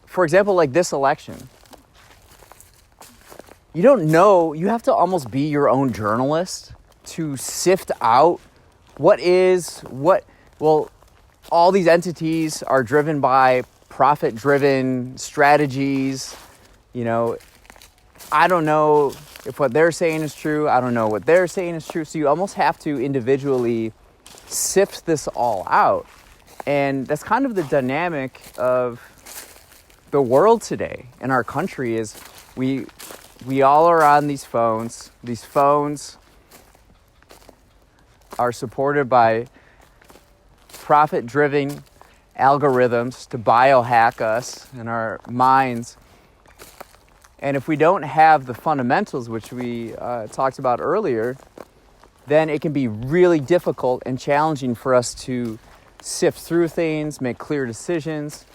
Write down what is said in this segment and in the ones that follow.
for example, like this election, you don't know, you have to almost be your own journalist to sift out all these entities are driven by profit-driven strategies. You know, I don't know if what they're saying is true. I don't know what they're saying is true. So you almost have to individually sift this all out. And that's kind of the dynamic of the world today in our country is we all are on these phones. These phones are supported by profit-driven algorithms to biohack us and our minds. And if we don't have the fundamentals, which we talked about earlier, then it can be really difficult and challenging for us to sift through things, make clear decisions.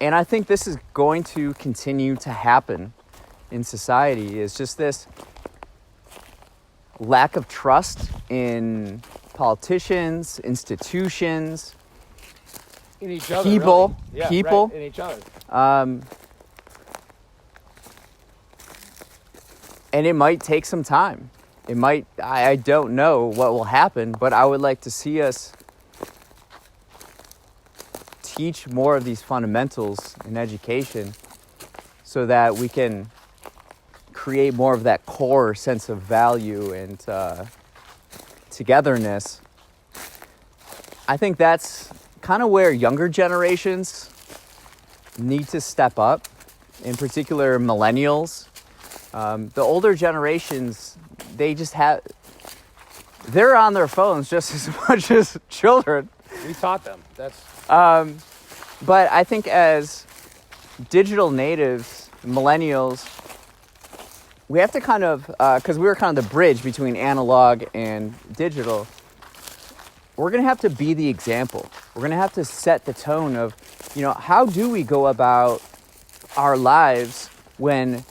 And I think this is going to continue to happen in society. It's just this lack of trust in politicians, institutions, in each other, people, really. Yeah, people, right, in each other. And it might take some time. I don't know what will happen, but I would like to see us teach more of these fundamentals in education so that we can create more of that core sense of value and togetherness. I think that's kind of where younger generations need to step up, in particular millennials. The older generations, they're on their phones just as much as children. We taught them. But I think as digital natives, millennials, we have to kind of, because we were kind of the bridge between analog and digital, we're going to have to be the example. We're going to have to set the tone of, how do we go about our lives when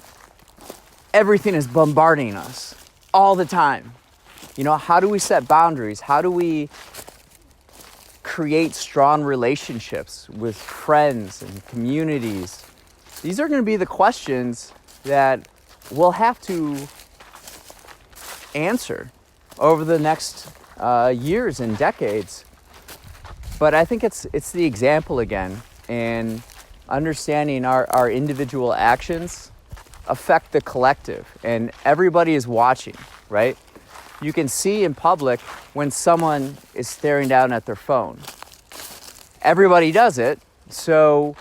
everything is bombarding us all the time? How do we set boundaries? How do we create strong relationships with friends and communities? These are going to be the questions that we'll have to answer over the next years and decades. But I think it's the example again, and understanding our individual actions affect the collective, and everybody is watching, right? You can see in public when someone is staring down at their phone. Everybody does it, or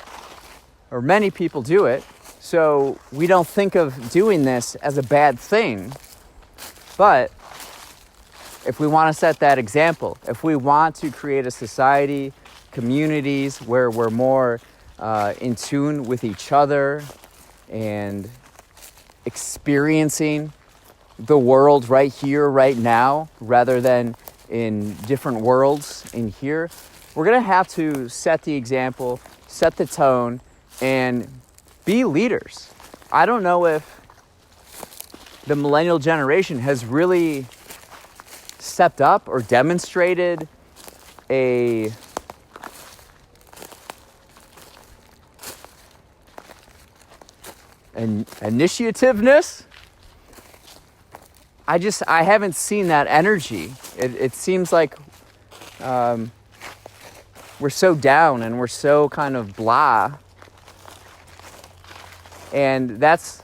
many people do it, so we don't think of doing this as a bad thing. But if we want to set that example, if we want to create a society, communities where we're more in tune with each other and experiencing the world right here, right now, rather than in different worlds in here, we're going to have to set the example, set the tone, and be leaders. I don't know if the millennial generation has really stepped up or demonstrated an initiativeness. I haven't seen that energy. It seems like we're so down and we're so kind of blah. And that's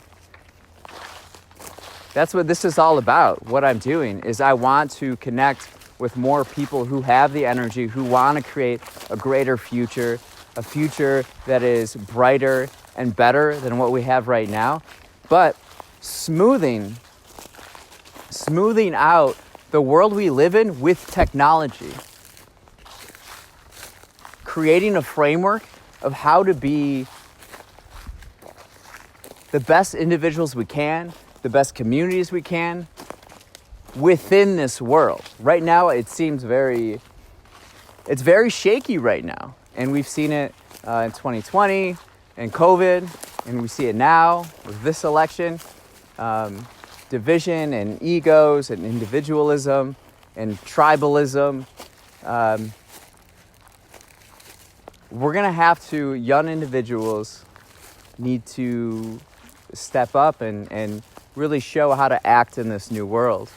what this is all about. What I'm doing is I want to connect with more people who have the energy, who want to create a greater future, a future that is brighter and better than what we have right now, but smoothing out the world we live in with technology. Creating a framework of how to be the best individuals we can, the best communities we can within this world. Right now, it seems it's very shaky right now. And we've seen it in 2020 and COVID, and we see it now with this election. Division and egos and individualism and tribalism. we're going to have to, young individuals need to step up and really show how to act in this new world.